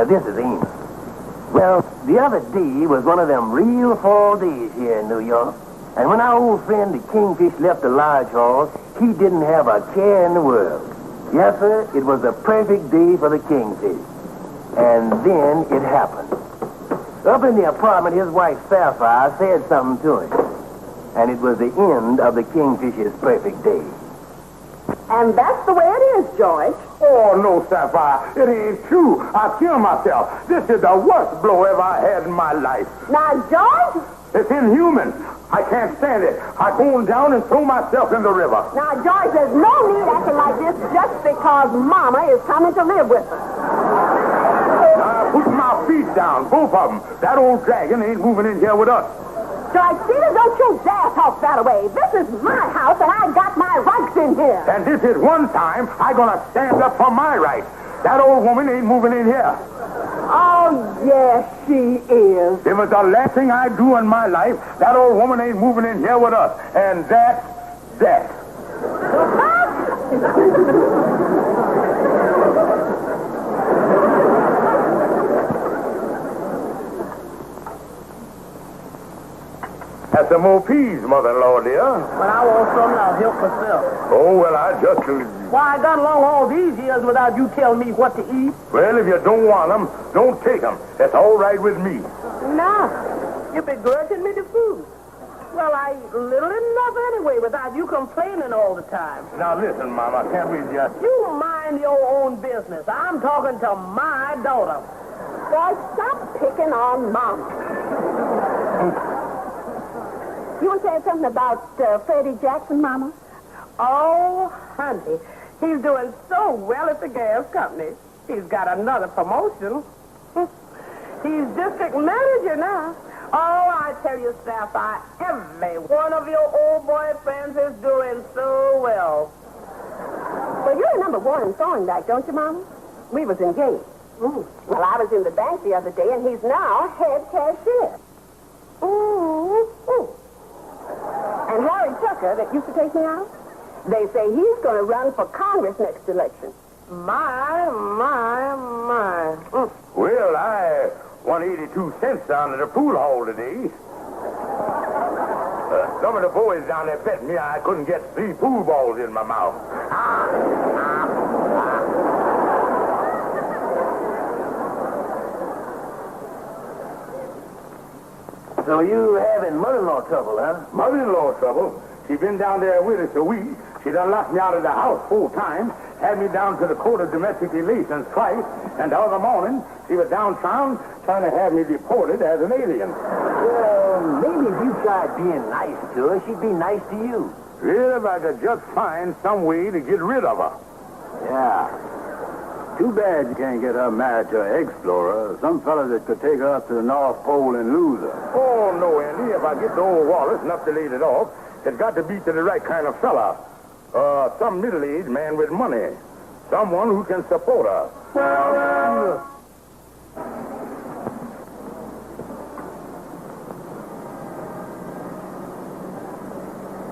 This is Enos. Well, the other day was one of them real fall days here in New York. And when our old friend the Kingfish left the lodge hall, he didn't have a care in the world. Yes, sir, it was a perfect day for the Kingfish. And then it happened. Up in the apartment, his wife Sapphire said something to him. And it was the end of the Kingfish's perfect day. And that's the way it is, George. Oh, no, Sapphire. It ain't true. I killed myself. This is the worst blow ever I had in my life. Now, George? It's inhuman. I can't stand it. I go on down and throw myself in the river. Now, George, there's no need acting like this just because Mama is coming to live with us. Now, put my feet down, both of them. That old dragon ain't moving in here with us. George, Peter, don't you dare talk that way. This is my house, and I got my rights in here. And this is one time I'm gonna stand up for my rights. That old woman ain't moving in here. Oh, yes, she is. It was the last thing I do in my life. That old woman ain't moving in here with us. And that's that. Have some more peas, mother-in-law, dear. But I want some now, help myself. Oh, well, I just... Why, I got along all these years without you telling me what to eat. Well, if you don't want them, don't take them. That's all right with me. No, you begrudging me the food. Well, I eat little enough anyway without you complaining all the time. Now, listen, Mama, can't we just... You mind your own business. I'm talking to my daughter. George, stop picking on Mama. You were saying something about Freddie Jackson, Mama? Oh, honey, he's doing so well at the gas company. He's got another promotion. He's district manager now. Oh, I tell you, Sapphire, every one of your old boyfriends is doing so well. Well, you're number one in Thorndyke, don't you, Mama? We was engaged. Well, I was in the bank the other day, and he's now head cashier. And Harry Tucker, that used to take me out, they say he's going to run for Congress next election. My. Well, I won 82 cents down at the pool hall today. Some of the boys down there bet me I couldn't get 3 pool balls in my mouth. So you having mother-in-law trouble, huh? Mother-in-law trouble? She been down there with us a week. She done locked me out of the house 4 times, had me down to the Court of Domestic Relations twice, and the other morning she was downtown trying to have me deported as an alien. Well, maybe if you tried being nice to her, she'd be nice to you. Well, if I could just find some way to get rid of her. Yeah. Too bad you can't get her married to an explorer. Some fella that could take her up to the North Pole and lose her. Oh, no, Andy. If I get to old Wallace enough to lead it off, it's got to be to the right kind of fella. Some middle-aged man with money. Someone who can support her.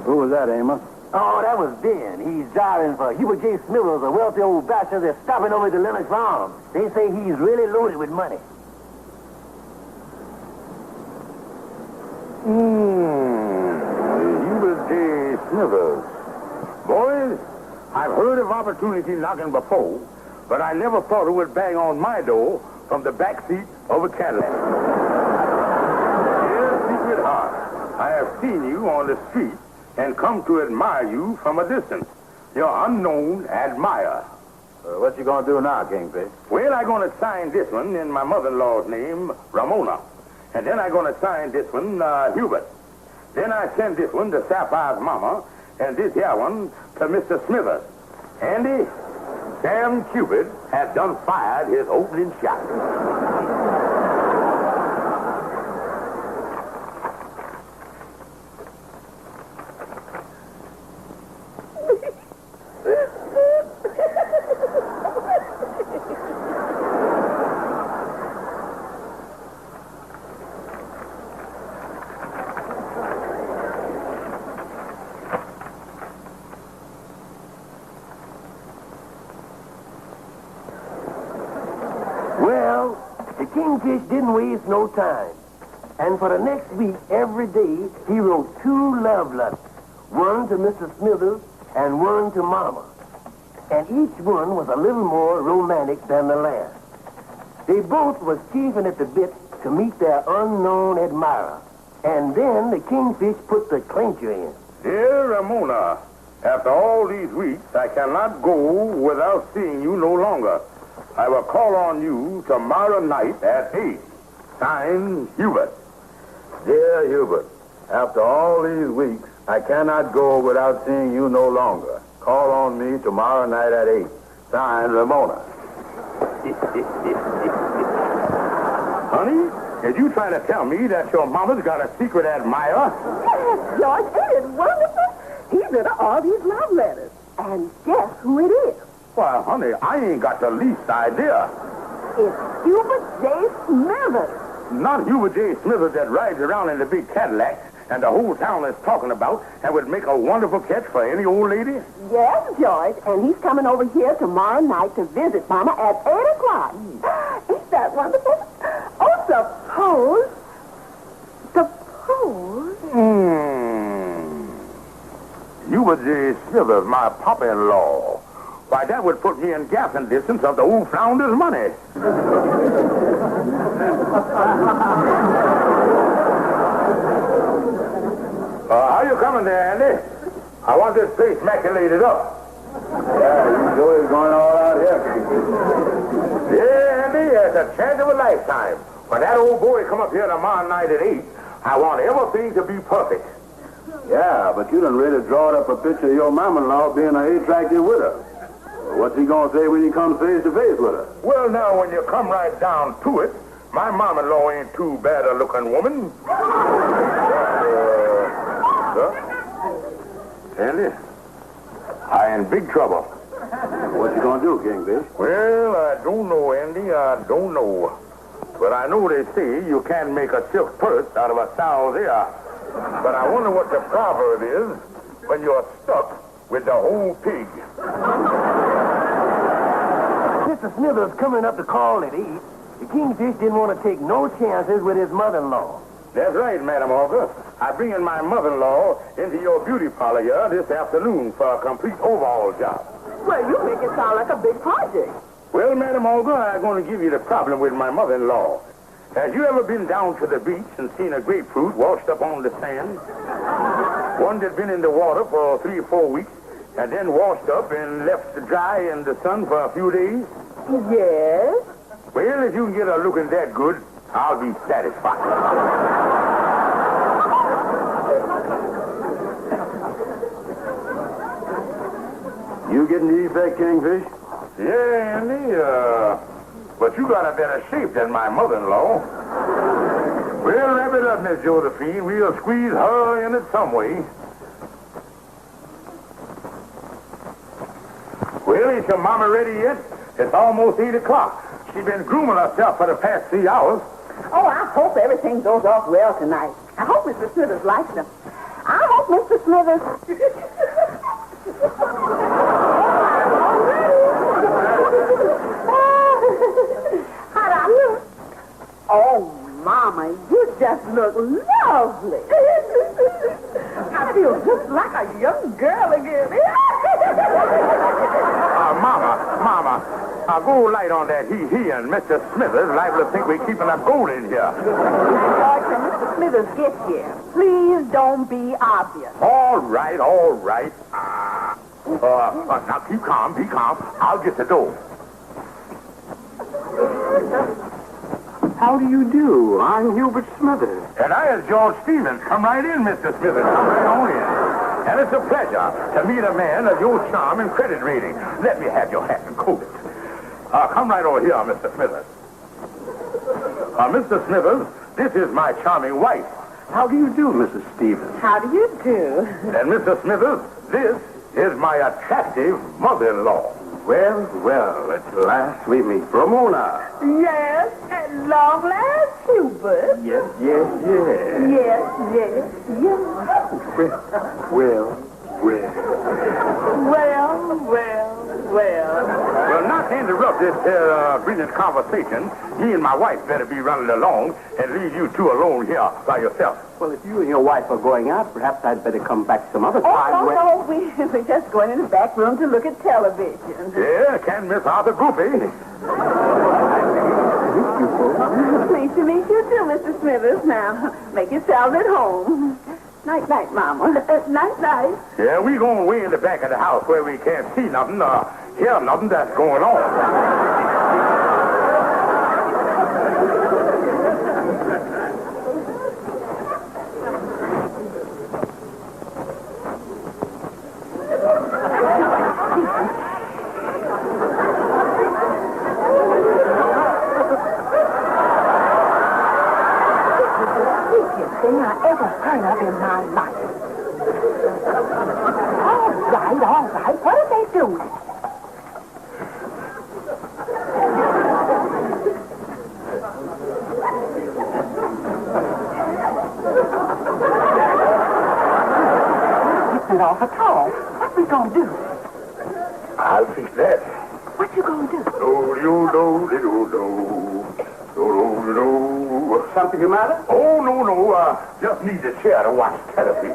Who was that, Amos? Oh, that was Ben. He's driving for Hubert J. Smithers, a wealthy old bachelor that's stopping over to Leonard's farm. They say he's really loaded with money. Hubert J. Smithers. Boys, I've heard of opportunity knocking before, but I never thought it would bang on my door from the back seat of a Cadillac. Dear secret heart, I have seen you on the street and come to admire you from a distance. Your unknown admirer. What you gonna do now, Kingfish? Well, I'm going to sign this one in my mother-in-law's name, Ramona. And then I'm going to sign this one, Hubert. Then I send this one to Sapphire's mama, and this here one to Mr. Smithers. Andy, Sam Cupid has done fired his opening shot. Well, Kingfish didn't waste no time. And for the next week, every day, he wrote 2 love letters. One to Mr. Smithers and one to Mama. And each one was a little more romantic than the last. They both was chafing at the bit to meet their unknown admirer. And then the Kingfish put the clincher in. Dear Ramona, after all these weeks, I cannot go without seeing you no longer. I will call on you tomorrow night at 8. Signed, Hubert. Dear Hubert, after all these weeks, I cannot go without seeing you no longer. Call on me tomorrow night at 8. Signed, Ramona. Honey, are you trying to tell me that your mama's got a secret admirer? Yes, George, ain't it wonderful? He's written all these love letters. And guess who it is? Why, honey, I ain't got the least idea. It's Hubert J. Smithers. Not Hubert J. Smithers that rides around in the big Cadillac and the whole town is talking about and would make a wonderful catch for any old lady? Yes, George, and he's coming over here tomorrow night to visit Mama at 8 o'clock. Isn't that wonderful? Oh, suppose... Hubert J. Smithers, my papa-in-law. Why, that would put me in gassing distance of the old flounder's money. How you coming there, Andy? I want this place maculated up. Yeah, you know it's going all out here. Yeah, Andy, it's a chance of a lifetime. When that old boy come up here tomorrow night at 8, I want everything to be perfect. Yeah, but you done really drawed up a picture of your mama-in-law being a attractive widow. What's he gonna say when he comes face to face with her? Well, now, when you come right down to it, my mom-in-law ain't too bad a looking woman. Andy, I in big trouble. What you gonna do, Kingfish? Well, I don't know, Andy. I don't know. But I know they say you can't make a silk purse out of a sow's ear. But I wonder what the proverb is when you're stuck with the whole pig. Mr. Smithers coming up to call at 8. The Kingfish didn't want to take no chances with his mother-in-law. That's right, Madam Auger. I'm bringing my mother-in-law into your beauty parlor here this afternoon for a complete overhaul job. Well, you make it sound like a big project. Well, Madam Auger, I'm going to give you the problem with my mother-in-law. Have you ever been down to the beach and seen a grapefruit washed up on the sand? One that's been in the water for 3 or 4 weeks and then washed up and left to dry in the sun for a few days? Yes? Well, if you can get her looking that good, I'll be satisfied. You getting the effect, Kingfish? Yeah, Andy, but you got a better shape than my mother-in-law. We'll wrap it up, Miss Josephine. We'll squeeze her in it some way. Well, is your mama ready yet? It's almost 8 o'clock. She's been grooming herself for the past 3 hours. Oh, I hope everything goes off well tonight. I hope Mr. Smithers likes them. I hope Mr. Smithers... How do you? Oh, Mama, you just look lovely. I feel just like a young girl again. Mama, go light on that he and Mr. Smithers liable to think we're keeping a gold in here. George, when Mr. Smithers gets here, please don't be obvious. All right. Now keep calm, be calm. I'll get the dough. How do you do? I'm Hubert Smithers. And I is George Stevens. Come right in, Mr. Smithers. Come right on in. And it's a pleasure to meet a man of your charm and credit rating. Let me have your hat and coat. Come right over here, Mr. Smithers. Mr. Smithers, this is my charming wife. How do you do, Mrs. Stevens? How do you do? And Mr. Smithers, this is my attractive mother-in-law. Well, at last we meet. Ramona. Yes, at long last, Hubert. Yes. Yes. Well. Well. Well, not interrupt this brilliant conversation, me and my wife better be running along and leave you two alone here by yourself. Well, if you and your wife are going out, perhaps I'd better come back some other time. Oh, no, we're just going in the back room to look at television. Yeah, can't miss Arthur Goofy. Pleased to meet you too, Mr. Smithers. Now, make yourselves at home. Night-night, Mama. Night-night. Yeah, we going way in the back of the house where we can't see nothing or hear nothing that's going on. Thing I ever heard of in my life. All right. What are they doing? It's off at all. What we gonna do? I'll fix that. What you gonna do? Something the matter? Oh, no. Just need a chair to watch television.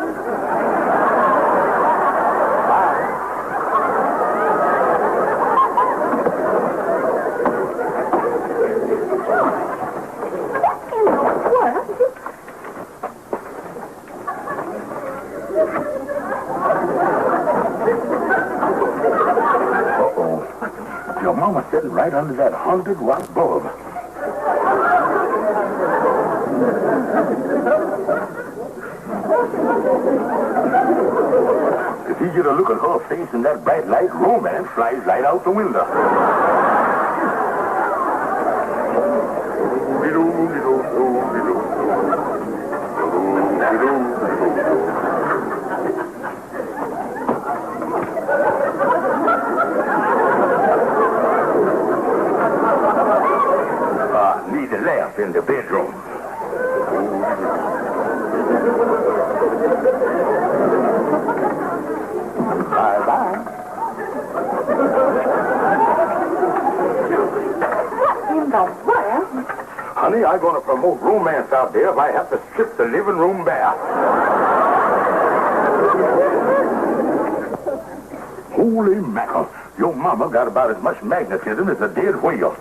Your mama's sitting right under that 100-watt bulb. If you get a look at her face in that bright light, romance flies right out the window. Need a lamp in the bedroom. Bye-bye. What in the world? Honey, I'm going to promote romance out there if I have to strip the living room bare. Holy mackerel. Your mama got about as much magnetism as a dead whale.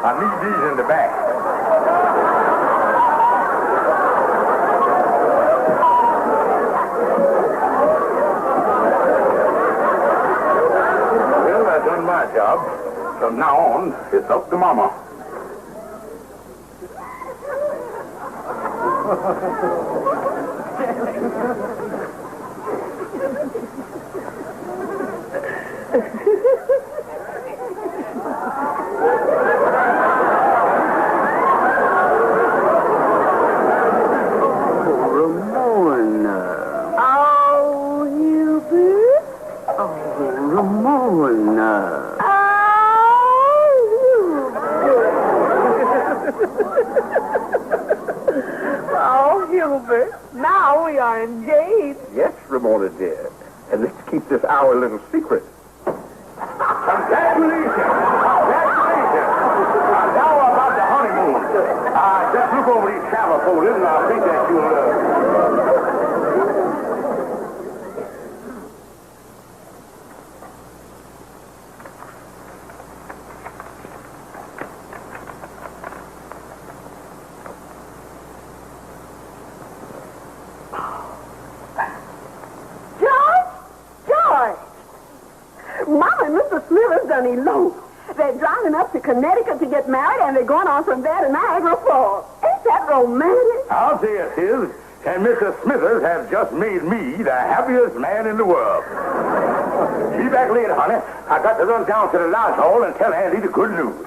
I need these in the back. Well, I've done my job. From now on, it's up to Mama. Now we are engaged. Yes, Ramona, dear. And let's keep this our little secret. Congratulations! Congratulations! Now about the honeymoon. Just look over these travel folders, and I think that you'll... Mama and Mr. Smithers done eloped. They're driving up to Connecticut to get married, and they're going on from there to Niagara Falls. Ain't that romantic? I'll say it is. And Mr. Smithers has just made me the happiest man in the world. Be back later, honey. I got to run down to the lodge hall and tell Andy the good news.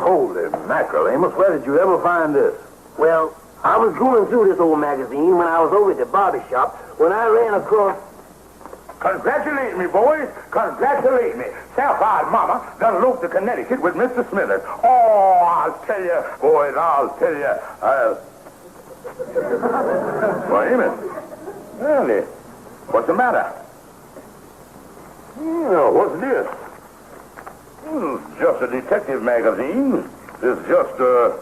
Holy mackerel, Amos, where did you ever find this? Well, I was going through this old magazine when I was over at the barber shop when I ran across... Congratulate me, boys. Congratulate me. Sapphire's mama done eloped to Connecticut with Mr. Smithers. Oh, I'll tell you, boys, I'll tell you. Wait a minute. Really? What's the matter? What's this? It's just a detective magazine. It's just a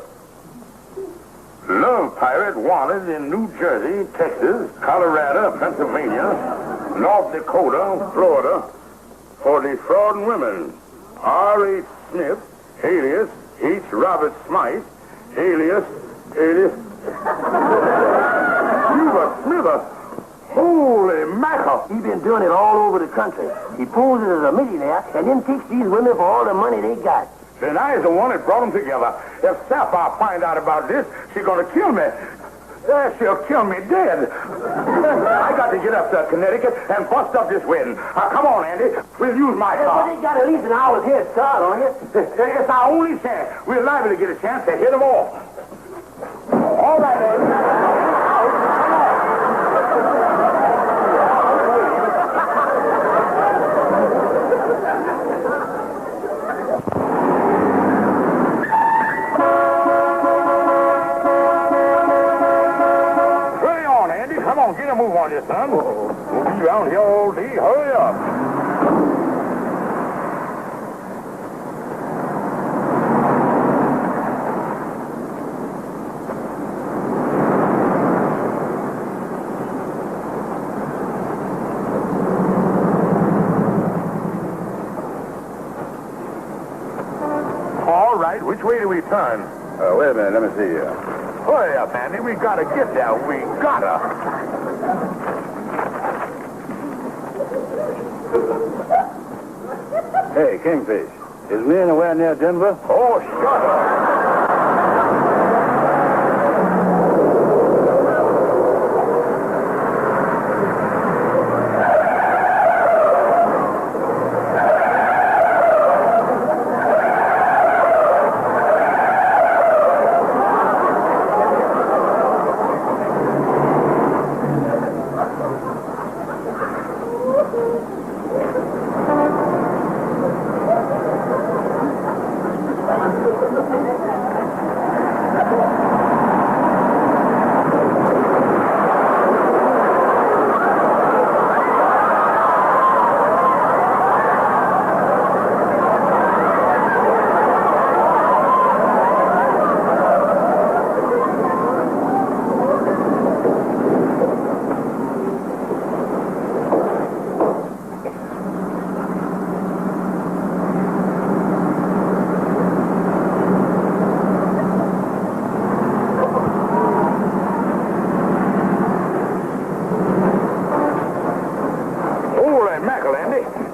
love pirate wanted in New Jersey, Texas, Colorado, Pennsylvania, North Dakota, Florida, for defrauding women. R.H. Smith, alias H. Robert Smythe, alias Hubert Smither. Holy mackerel. He's been doing it all over the country. He poses as a millionaire and then takes these women for all the money they got. Then I is the one that brought them together. If Sapphire find out about this, she's gonna kill me. She'll kill me dead. I got to get up to Connecticut and bust up this wedding. Come on, Andy. We'll use my car. But they got at least an hour's head start on you. It's our only chance. We're liable to get a chance to hit them all. All right, Andy. Get a move on you, son. We'll be around here all day. Hurry up. All right, which way do we turn? Wait a minute, let me see here. Hurry up, Andy. We gotta get there. We gotta. Hey, Kingfish, is we anywhere near Denver? Oh, shut up.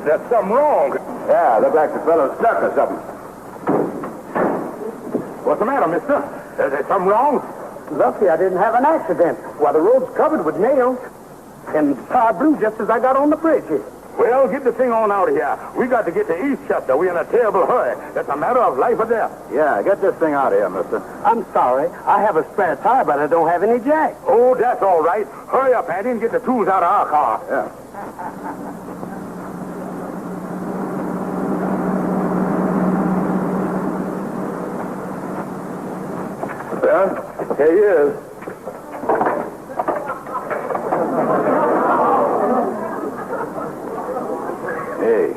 There's something wrong. Yeah, look like the fellow's stuck or something. What's the matter, mister? Is there something wrong? Lucky I didn't have an accident. Why, the road's covered with nails. And tar blew just as I got on the bridge here. Well, get the thing on out of here. We got to get to Eastchester. We're in a terrible hurry. It's a matter of life or death. Yeah, get this thing out of here, mister. I'm sorry. I have a spare tire, but I don't have any jack. Oh, that's all right. Hurry up, Andy, and get the tools out of our car. Yeah. Well, here he is. Hey,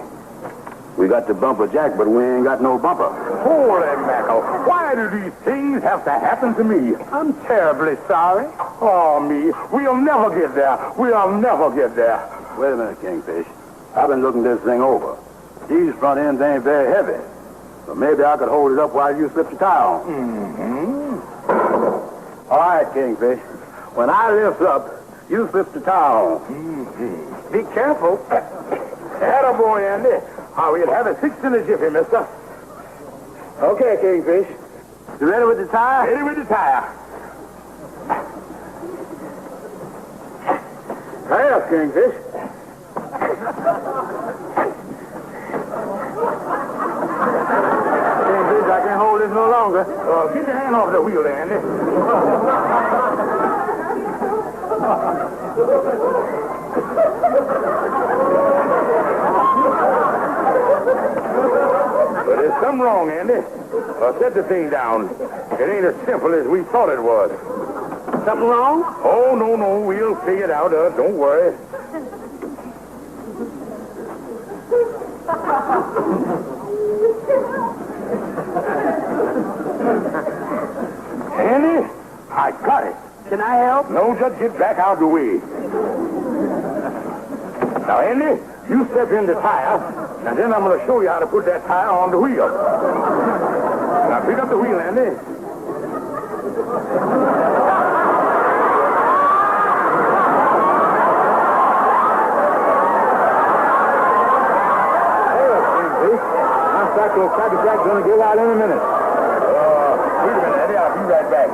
we got the bumper jack, but we ain't got no bumper. Holy mackerel. Why do these things have to happen to me? I'm terribly sorry. Oh, me. We'll never get there. We'll never get there. Wait a minute, Kingfish. I've been looking this thing over. These front ends ain't very heavy. So maybe I could hold it up while you slip the tire on. Mm-hmm. All right, Kingfish. When I lift up, you slip the tire on. Mm-hmm. Be careful. Attaboy, Andy. We'll have a 6 in a jiffy, mister. Okay, Kingfish. You ready with the tire? Ready with the tire. Hurry up, Kingfish. Kingfish, I can't hold this no longer. Get your hand off the wheel there, Andy. But there's something wrong, Andy. Set the thing down. It ain't as simple as we thought it was. Something wrong? Oh, no. We'll figure it out. Don't worry. Andy, I got it. Can I help? No, just get back out of the way. Now, Andy, you step in the tire, and then I'm going to show you how to put that tire on the wheel. Now, pick up the wheel, Andy. Your Cracker Jack's going to give out in a minute. Wait a minute, Eddie. I'll be right back.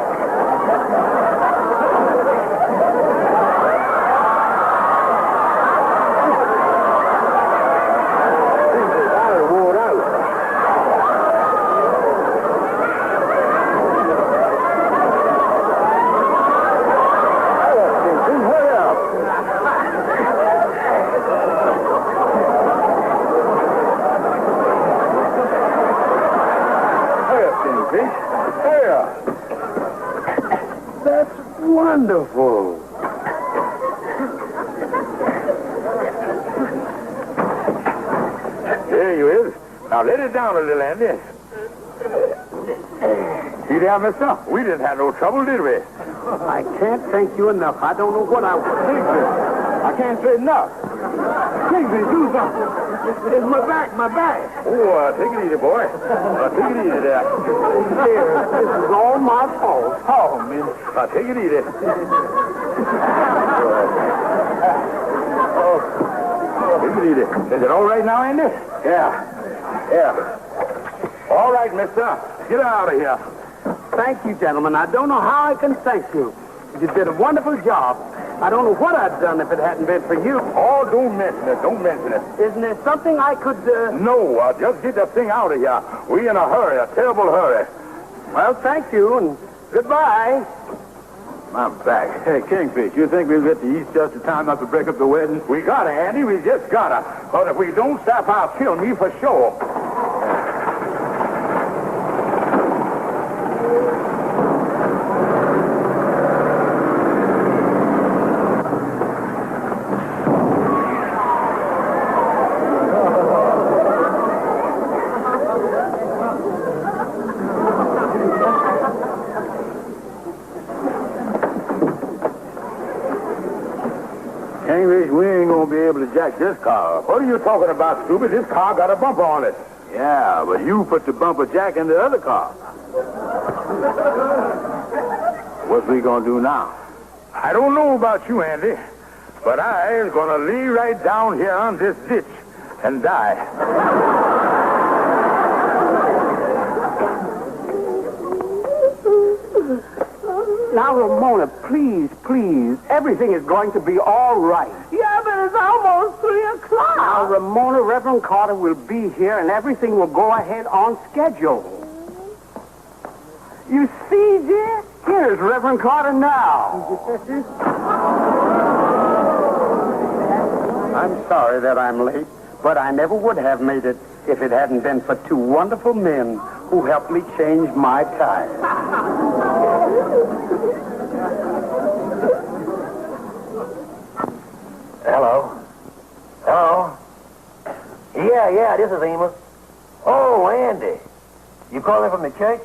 I wore out. Hurry up. There. That's wonderful. There you is. Now let it down a little, Andy. See there, mister? We didn't have no trouble, did we? I can't thank you enough. I don't know what I was thinking. I can't say enough. Kingfish, do something. It's my back. Oh, take it easy, boy. Take it easy there. Here, this is all my fault. Oh, man. Take it easy. Take it easy. Is it all right now, Andy? Yeah. All right, mister. Get out of here. Thank you, gentlemen. I don't know how I can thank you. You did a wonderful job. I don't know what I'd done if it hadn't been for you. Oh, don't mention it. Isn't there something I could, No, just get the thing out of here. We in a hurry, a terrible hurry. Well, thank you, and goodbye. My back. Hey, Kingfish, you think we'll get to East just in time not to break up the wedding? We gotta, Andy. We just gotta. But if we don't, Sapphire kill me for sure. Kingfish, we ain't gonna be able to jack this car. What are you talking about, stupid? This car got a bumper on it. Yeah, but you put the bumper jack in the other car. What we gonna do now? I don't know about you, Andy, but I is gonna lay right down here on this ditch and die. Now, Ramona, please. Everything is going to be all right. Yeah, but it's almost 3 o'clock. Now, Ramona, Reverend Carter will be here, and everything will go ahead on schedule. You see, dear? Here's Reverend Carter now. I'm sorry that I'm late, but I never would have made it if it hadn't been for 2 wonderful men who helped me change my tires. Hello? Yeah, this is Amos. Oh, Andy. You calling from the church?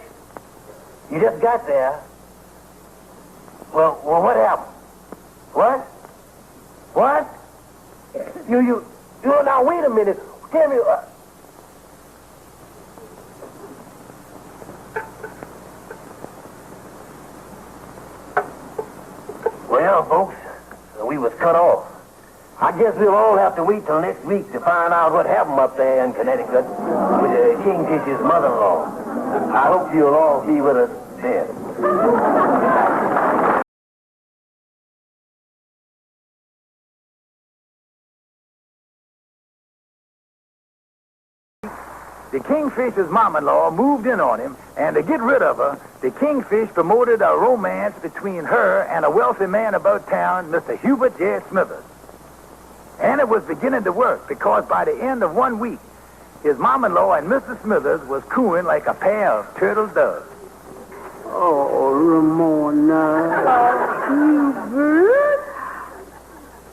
You just got there. Well, what happened? What? You, now, wait a minute. Tell me, Well, folks, we was cut off. I guess we'll all have to wait till next week to find out what happened up there in Connecticut with Kingfish's mother-in-law. I hope you'll all be with us then. the Kingfish's mom-in-law moved in on him, and to get rid of her, the Kingfish promoted a romance between her and a wealthy man about town, Mr. Hubert J. Smithers. And it was beginning to work, because by the end of 1 week, his mom-in-law and Mr. Smithers was cooing like a pair of turtle doves. Oh, Ramona. Hubert?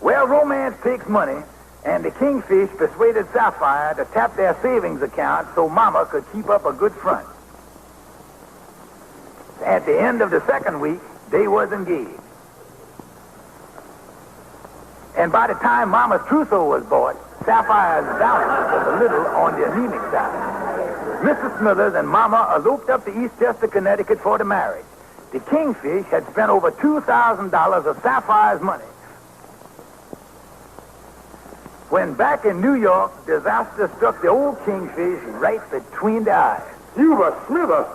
Well, romance takes money, and the Kingfish persuaded Sapphire to tap their savings account so Mama could keep up a good front. At the end of the second week, they was engaged. And by the time Mama's trousseau was bought, Sapphire's balance was a little on the anemic side. Mrs. Smithers and Mama eloped up to Eastchester, Connecticut for the marriage. The Kingfish had spent over $2,000 of Sapphire's money. When back in New York, disaster struck the old Kingfish right between the eyes. Hubert Smithers?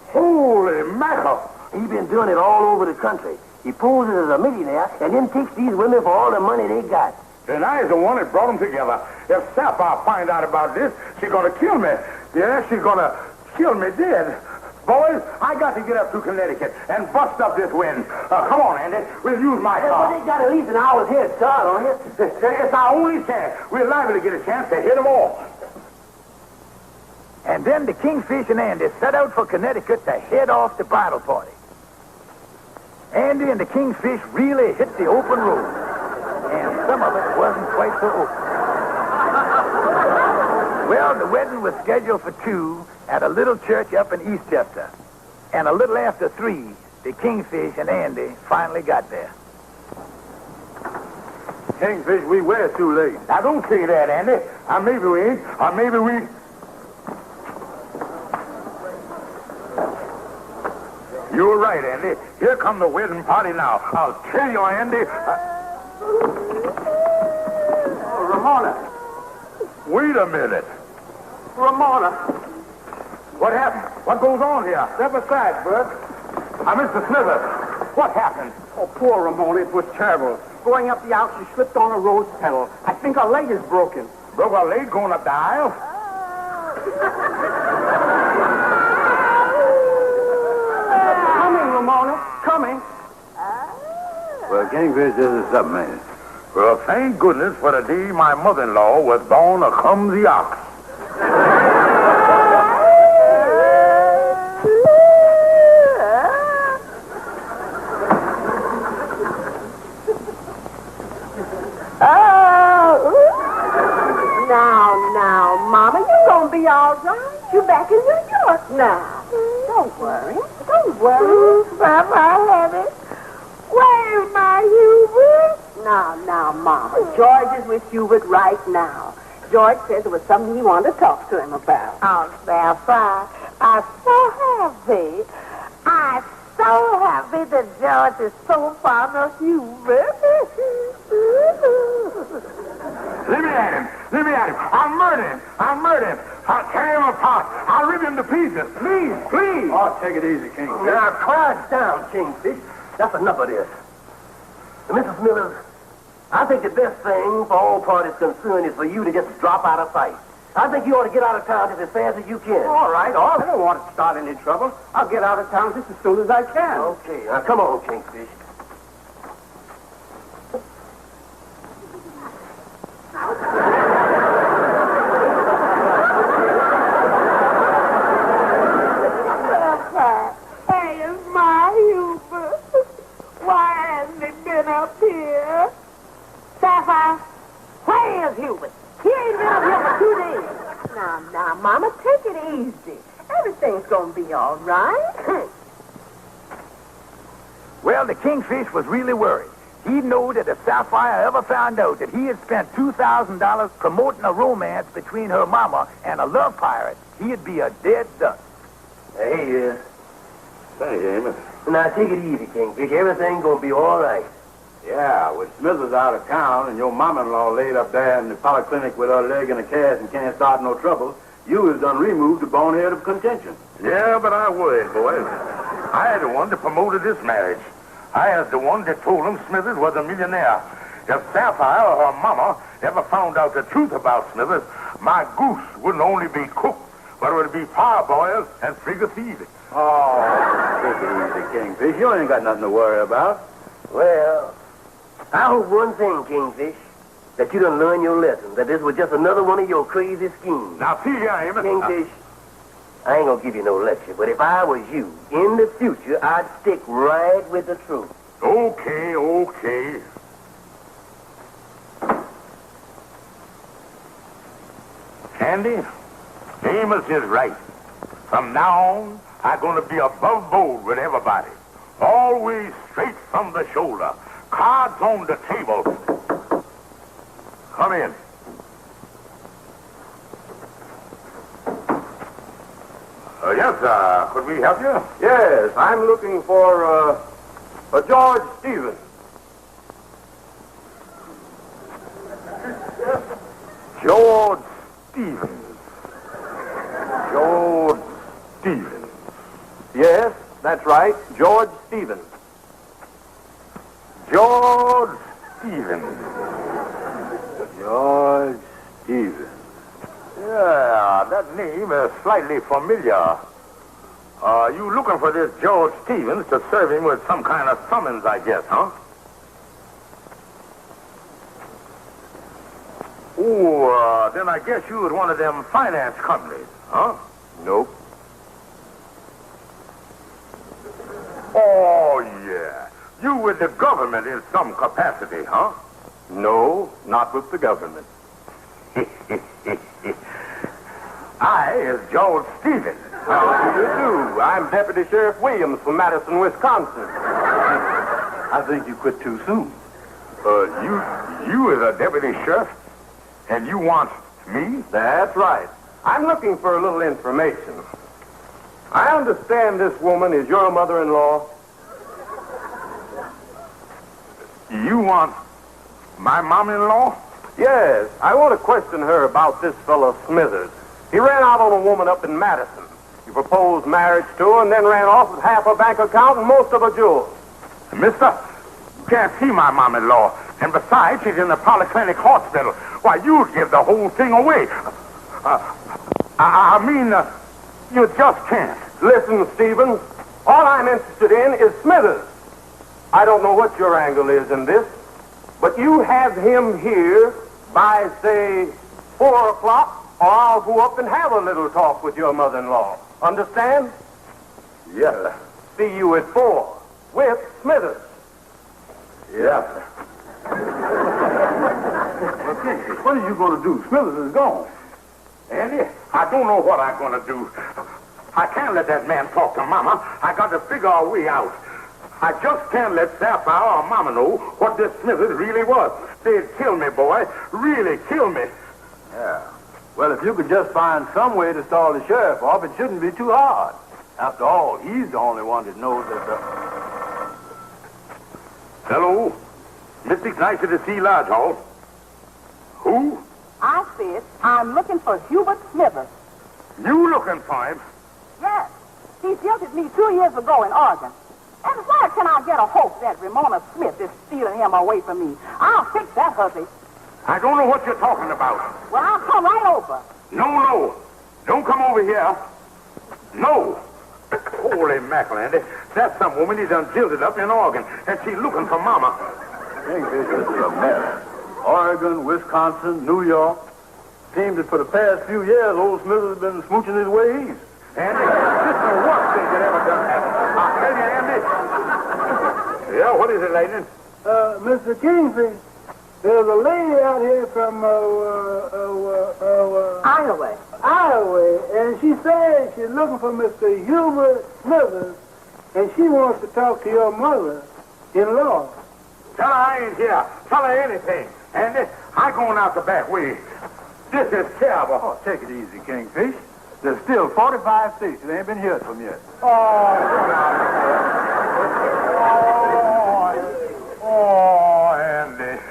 Holy mackerel! He's been doing it all over the country. He poses as a millionaire and then takes these women for all the money they got. And I's the one that brought them together. If Sapphire find out about this, she's gonna kill me. Yeah, she's gonna kill me dead. Boys, I got to get up to Connecticut and bust up this wind. Come on, Andy. We'll use my car. Well, they got at least an hour's head start on you. It's our only chance. We're liable to get a chance to hit them all. And then the Kingfish and Andy set out for Connecticut to head off the bridal party. Andy and the Kingfish really hit the open road. And some of it wasn't quite so open. Well, the wedding was scheduled for 2 at a little church up in Eastchester. And a little after 3, the Kingfish and Andy finally got there. Kingfish, we were too late. Now, don't say that, Andy. Maybe we ain't. Maybe we... You're right, Andy. Here come the wedding party now. I'll tell you, Andy. Ramona. Wait a minute. Ramona. What happened? What goes on here? Step aside, Bert. Mr. Smithers. What happened? Oh, poor Ramona. It was terrible. Going up the aisle, she slipped on a rose petal. I think her leg is broken. Broke our leg going up the aisle? Coming, Ramona. Coming. Well, Kingfish, this is something, ain't it? Well, thank goodness for the day my mother-in-law was born a clumsy ox. Now, Mama, you gonna be all right. You back in New York now. Don't worry. Don't worry. Papa, honey. Where's my Hubert? Now, Mama. George is with Hubert right now. George says there was something he wanted to talk to him about. Oh, Sapphire, I'm so happy. I'm so happy that George is so fond of Hubert. Let me at him. I'll murder him. I'll tear him apart. I'll rip him to pieces. Please. Oh, take it easy, Kingfish. Now, quiet down, Kingfish. That's enough of this. Now, Mrs. Smithers, I think the best thing for all parties concerned is for you to just drop out of sight. I think you ought to get out of town just as fast as you can. All right. I don't want to start any trouble. I'll get out of town just as soon as I can. Okay, now come on, Kingfish. Hey, it's my Hubert. Why hasn't he been up here? Sapphire, where is Hubert? He ain't been up here for 2 days. Now, Mama, take it easy. Everything's gonna be all right. Well, the Kingfish was really worried. He knew that if Sapphire ever found out that he had spent $2,000 promoting a romance between her mama and a love pirate, he'd be a dead duck. There he is. Thank you, Amos. Now, take it easy, Kingfish. Everything's gonna be all right. Yeah, with Smithers out of town and your mom-in-law laid up there in the polyclinic with her leg in a cast and can't start no trouble, you was done removed the bonehead of contention. Yeah, but I worried, boys. I had the one that promoted this marriage. I was the one that told him Smithers was a millionaire. If Sapphire or her mama ever found out the truth about Smithers, my goose wouldn't only be cooked, but it would be parboiled and frigate. Oh, take it easy, Kingfish. You ain't got nothing to worry about. Well, I hope one thing, Kingfish, that you done learn your lesson, that this was just another one of your crazy schemes. Now, see here, Amos. Kingfish, I ain't gonna give you no lecture, but if I was you, in the future, I'd stick right with the truth. Okay, okay. Sandy, Amos is right. From now on, I'm going to be above board with everybody. Always straight from the shoulder. Cards on the table. Come in. Yes, could we help you? Yes, I'm looking for a George Stevens. George Stevens. George Stevens. Yes, that's right, George Stevens. George Stevens. George Stevens. Yeah, that name is slightly familiar. You looking for this George Stevens to serve him with some kind of summons, I guess, huh? Oh, then I guess you was one of them finance companies, huh? Nope. Oh, yeah. You with the government in some capacity, huh? No, not with the government. I is George Stevens. How do you do? I'm Deputy Sheriff Williams from Madison, Wisconsin. I think you quit too soon. You is a deputy sheriff, and you want me? That's right. I'm looking for a little information. I understand this woman is your mother-in-law. You want my mom-in-law? Yes, I want to question her about this fellow Smithers. He ran out on a woman up in Madison. He proposed marriage to her and then ran off with half her bank account and most of her jewels. Mister, you can't see my mom-in-law. And besides, she's in the polyclinic hospital. Why, you'd give the whole thing away. You just can't. Listen, Stevens, all I'm interested in is Smithers. I don't know what your angle is in this, but you have him here by, say, 4 o'clock, or I'll go up and have a little talk with your mother-in-law. Understand? Yes, sir. See you at 4 with Smithers. Yes, sir. Okay, what are you going to do? Smithers is gone. Andy, I don't know what I'm going to do. I can't let that man talk to Mama. I got to figure a way out. I just can't let Sapphire or Mama know what this Smithers really was. They'd kill me, boy. Really kill me. Yeah. Well, if you could just find some way to stall the sheriff off, it shouldn't be too hard. After all, he's the only one that knows that Hello? Mr. Nice to see Large Hall. Who? I said, I'm looking for Hubert Smithers. You looking for him? Yes. He jilted me 2 years ago in Oregon. And where can I get a hope that Ramona Smith is stealing him away from me? I'll fix that, hubby. I don't know what you're talking about. Well, I'll come right over. No. Don't come over here. No. Holy mackerel, Andy. That's some woman he done jilted up in Oregon, and she's looking for Mama. Kingfish, this is a mess. Oregon, Wisconsin, New York. Seems that for the past few years, old Smithers has been smooching his way east. Andy, this is the worst thing that ever done happened. I'll tell you, Andy. Yeah, what is it, Lightning? Mr. Kingfish, there's a lady out here from, Iowa. Iowa, and she says she's looking for Mr. Hubert Smithers, and she wants to talk to your mother-in-law. Tell her I ain't here. Tell her anything. Andy, I'm going out the back way. This is terrible. Oh, take it easy, Kingfish. There's still 45 states that ain't been heard from yet. Oh, Andy.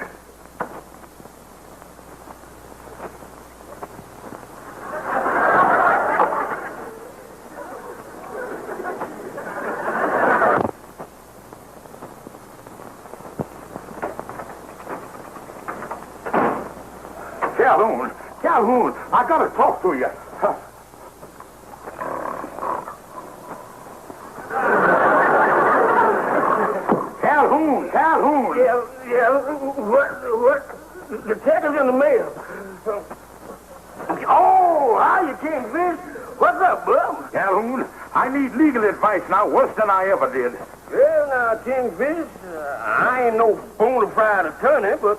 Calhoun, I gotta talk to you. Calhoun! What? The check is in the mail. Oh, hi, you Kingfish. What's up, bub? Calhoun, I need legal advice now worse than I ever did. Well, now, Kingfish, I ain't no bona fide attorney, but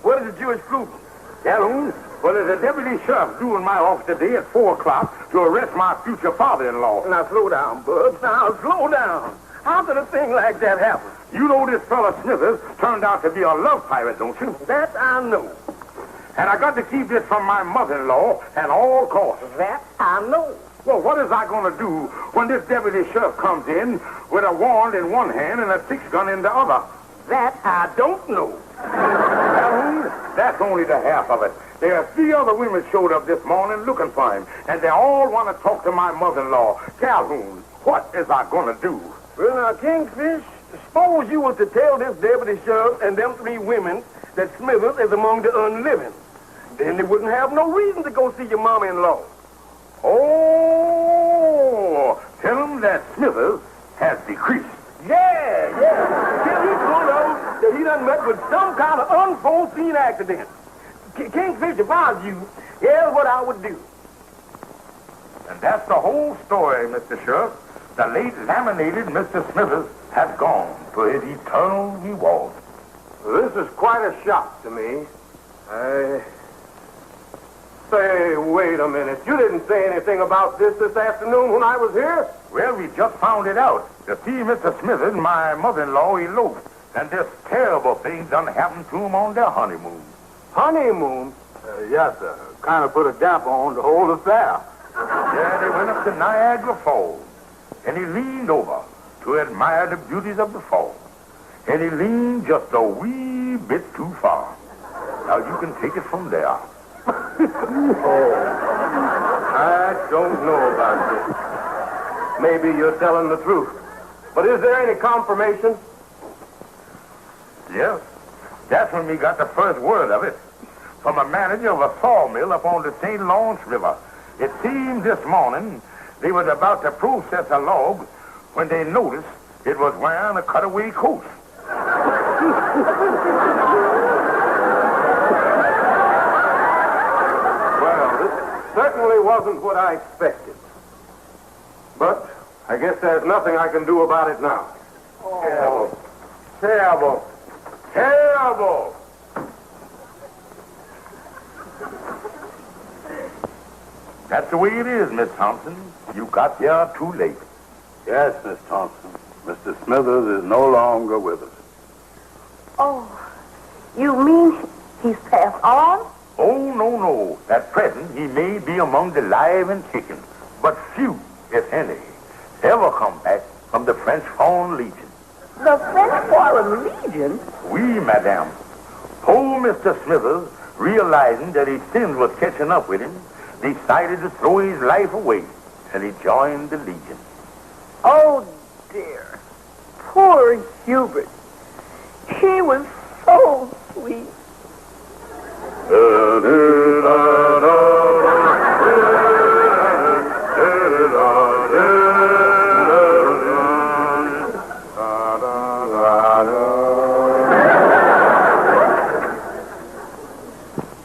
what is the jurisprudence? Calhoun, well, there's a deputy sheriff due in my office today at 4 o'clock to arrest my future father-in-law. Now, slow down, bub. Now, slow down. How could a thing like that happen? You know this fella Smithers turned out to be a love pirate, don't you? That I know. And I got to keep this from my mother-in-law at all costs. That I know. Well, what is I going to do when this deputy sheriff comes in with a wand in one hand and a 6-gun in the other? That I don't know. Calhoun, that's only the half of it. There are 3 other women showed up this morning looking for him, and they all want to talk to my mother-in-law. Calhoun, what is I going to do? Well, now, Kingfish, suppose you was to tell this deputy sheriff and them 3 women that Smithers is among the unliving. Then they wouldn't have no reason to go see your mama-in-law. Oh, tell him that Smithers has decreased. Yeah. Till he told us that he done met with some kind of unforeseen accident. Kingfish, if I was you, here's what I would do. And that's the whole story, Mr. Sheriff. The late laminated Mr. Smithers has gone to his eternal reward. This is quite a shock to me. Say, wait a minute. You didn't say anything about this afternoon when I was here? Well, we just found it out. You see, Mr. Smithers, my mother-in-law, eloped, and this terrible thing done happened to him on their honeymoon. Honeymoon? Yes, sir. Kind of put a damper on the whole affair. Yeah, they went up to Niagara Falls, and he leaned over to admire the beauties of the falls. And he leaned just a wee bit too far. Now, you can take it from there. I don't know about this. Maybe you're telling the truth. But is there any confirmation? Yes. That's when we got the first word of it. From a manager of a sawmill up on the St. Lawrence River. It seemed this morning they was about to process a log when they noticed it was wearing a cutaway coat. Well, this certainly wasn't what I expected. But I guess there's nothing I can do about it now. Oh. Terrible. Terrible. That's the way it is, Miss Thompson. You got here too late. Yes, Miss Thompson. Mr. Smithers is no longer with us. Oh, you mean he's passed on? Oh, no. At present, he may be among the live and chicken, but few, if any, ever come back from the French Foreign Legion. The French Foreign Legion? Oui, madame. Poor Mr. Smithers, realizing that his sins was catching up with him, decided to throw his life away, and he joined the Legion. Oh, dear. Poor Hubert. He was so sweet.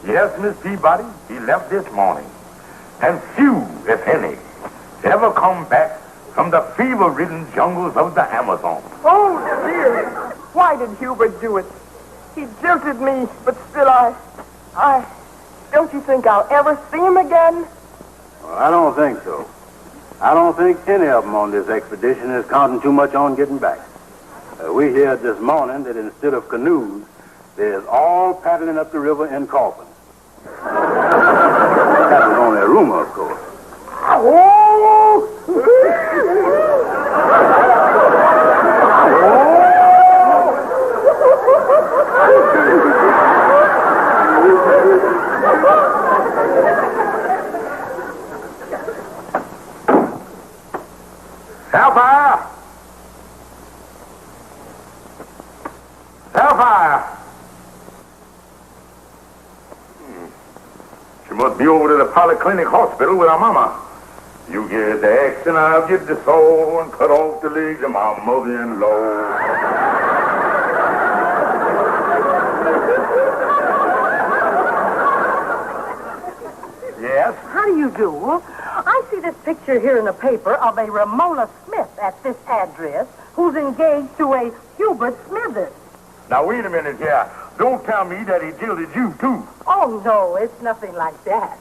Yes, Miss Peabody, he left this morning. And few, if any, ever come back from the fever-ridden jungles of the Amazon. Oh, dear. Why did Hubert do it? He jilted me, but still don't you think I'll ever see him again? Well, I don't think so. I don't think any of them on this expedition is counting too much on getting back. We heard this morning that instead of canoes, there's all paddling up the river in coffins. That was only a rumor, of course. Sapphire! Sapphire! She must be over to the Polyclinic Hospital with her mama. You get the axe and I'll get the saw and cut off the legs of my mother-in-law. Yes? How do you do? I see this picture here in the paper of a Ramona Smith at this address who's engaged to a Hubert Smithers. Now, wait a minute here. Don't tell me that he jilted you, too. Oh, no, it's nothing like that.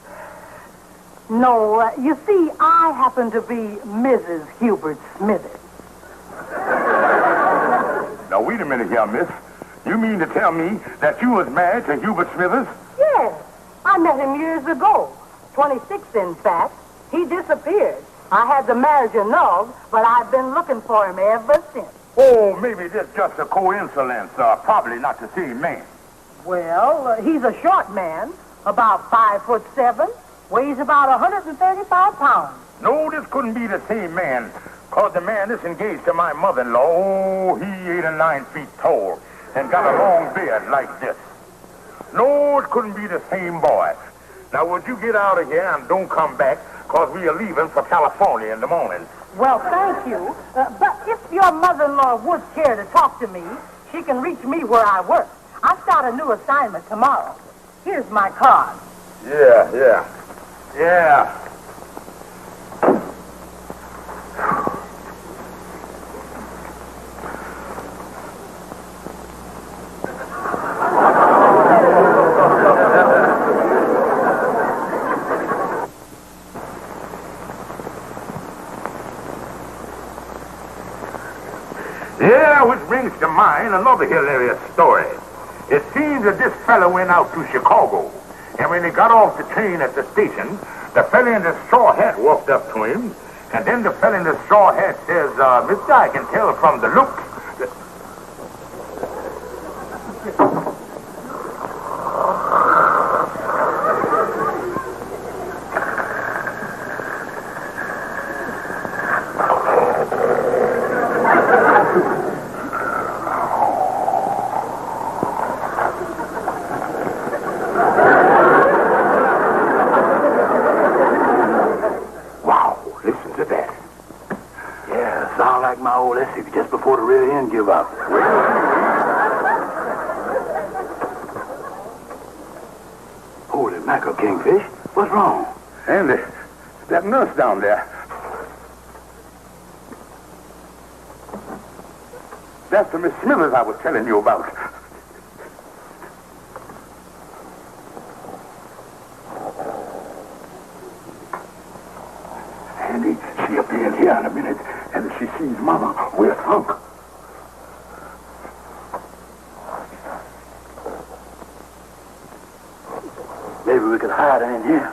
No, you see, I happen to be Mrs. Hubert Smithers. Now, wait a minute here, miss. You mean to tell me that you was married to Hubert Smithers? Yes, I met him years ago. 26, in fact. He disappeared. I had the marriage annulled, but I've been looking for him ever since. Oh, maybe this just a coincidence. Probably not the same man. Well, he's a short man, about 5'7", weighs about 135 pounds. No, this couldn't be the same man. Because the man that's engaged to my mother-in-law, oh, he 8 or 9 feet tall and got a long beard like this. No, it couldn't be the same boy. Now, would you get out of here and don't come back, because we are leaving for California in the morning. Well, thank you. But if your mother-in-law would care to talk to me, she can reach me where I work. I start a new assignment tomorrow. Here's my card. Yeah. Which brings to mind another hilarious story. It seems that this fellow went out to Chicago, and when he got off the train at the station, the fellow in the straw hat walked up to him, and then the fellow in the straw hat says, Mister, I can tell from the looks that... My old Essex just before the rear end give up. Holy mackerel, Kingfish. What's wrong? Andy, that nurse down there. That's the Miss Smithers I was telling you about. Andy, she'll be in here in a minute. And if she sees Mama, we're sunk. Maybe we could hide her in here.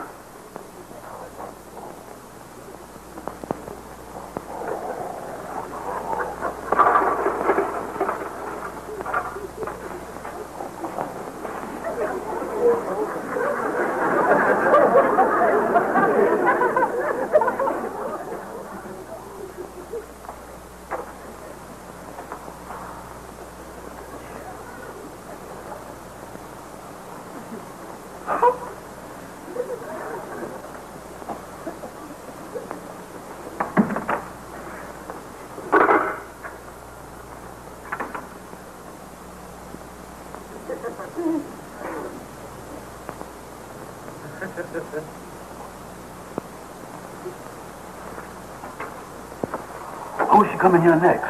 Who's she coming here next?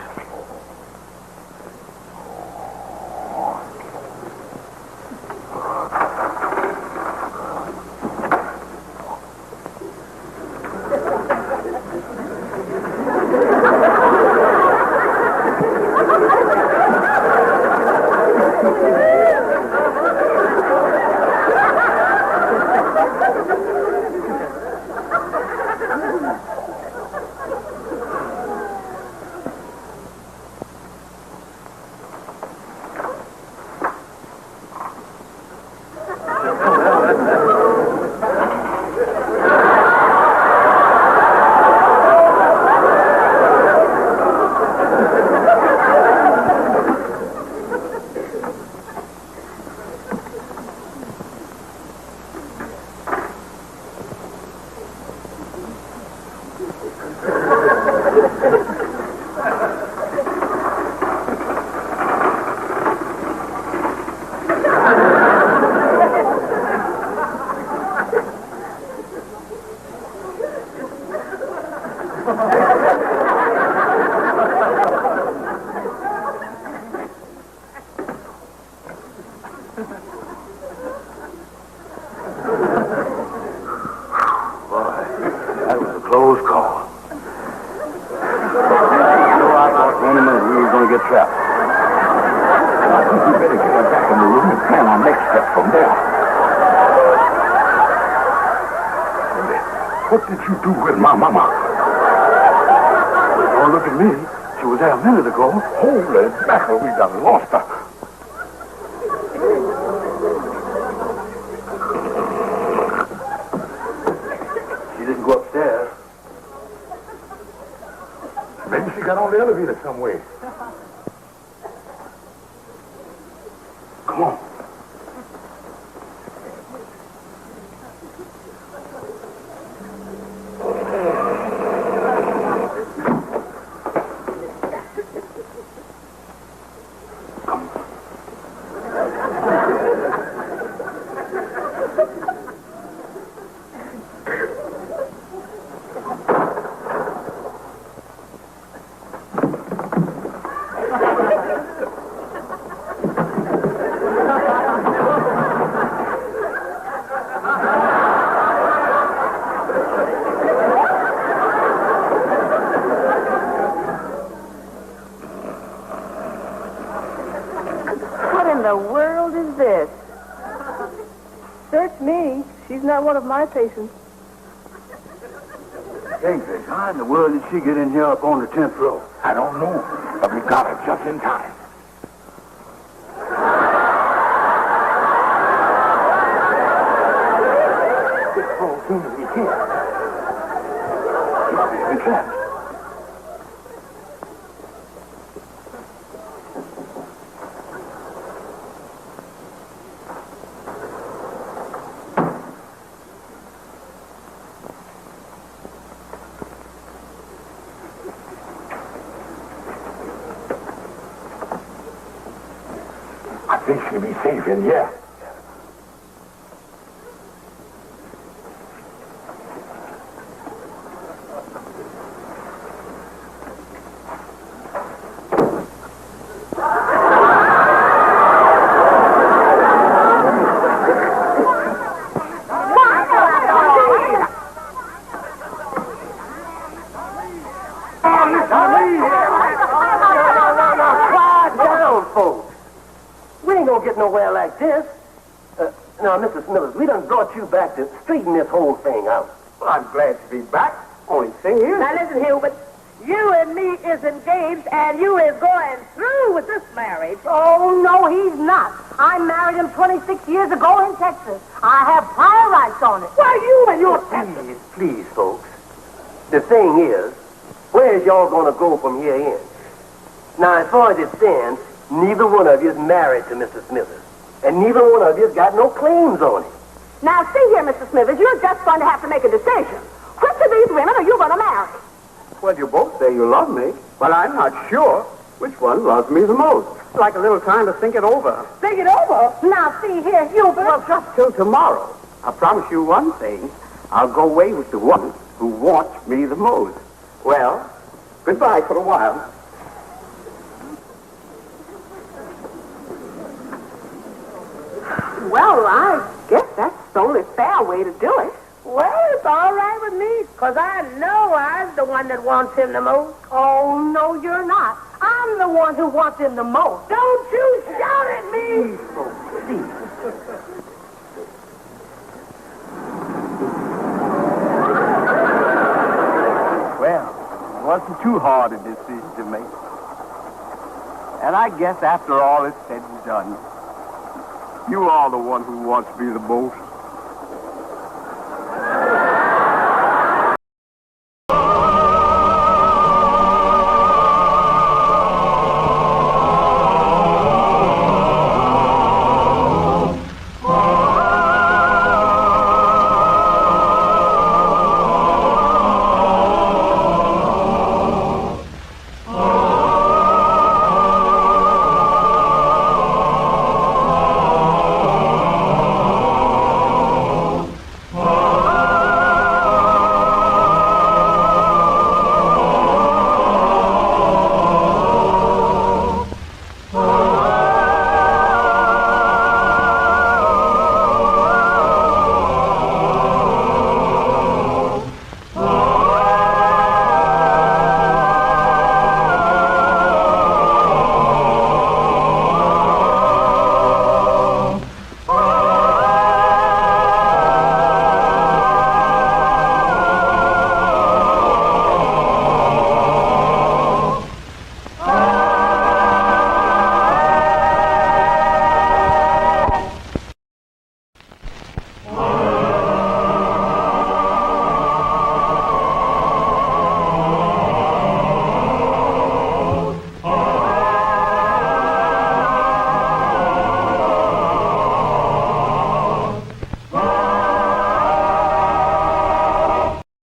get trapped. I think we better get her back in the room and plan our next step from there. What did you do with my mama? Don't look at me. She was there a minute ago. Holy mackerel, we done lost her. She didn't go upstairs. Maybe she got on the elevator some way. Come on. She's not one of my patients. Kingfish, how in the world did she get in here up on the 10th row? I don't know, but we got her just in time. Let's go as soon as we can. She's been trapped. I think she'll be safe in here. Nowhere like this. Now, Mr. Smithers, we done brought you back to straighten this whole thing out. Well, I'm glad to be back. Only thing is... Now, listen, Hubert. You and me is engaged, and you is going through with this marriage. Oh, no, he's not. I married him 26 years ago in Texas. I have prior rights on it. Why, you and your... Please, folks. The thing is, where's y'all gonna go from here in? Now, as far as it stands, neither one of you is married to Mr. Smithers. And neither one of you's got no claims on him. Now, see here, Mr. Smithers, you're just going to have to make a decision. Which of these women are you going to marry? Well, you both say you love me, but I'm not sure which one loves me the most. It's like a little time to think it over. Think it over? Now, see here, Hubert. Well, just till tomorrow. I promise you one thing. I'll go away with the one who wants me the most. Well, goodbye for a while. Well, I guess that's the only fair way to do it. Well, it's all right with me, because I know I'm the one that wants him the most. Oh, no, you're not. I'm the one who wants him the most. Don't you shout at me! Well, it wasn't too hard a decision to make. And I guess after all is said and done, you are the one who wants me the most.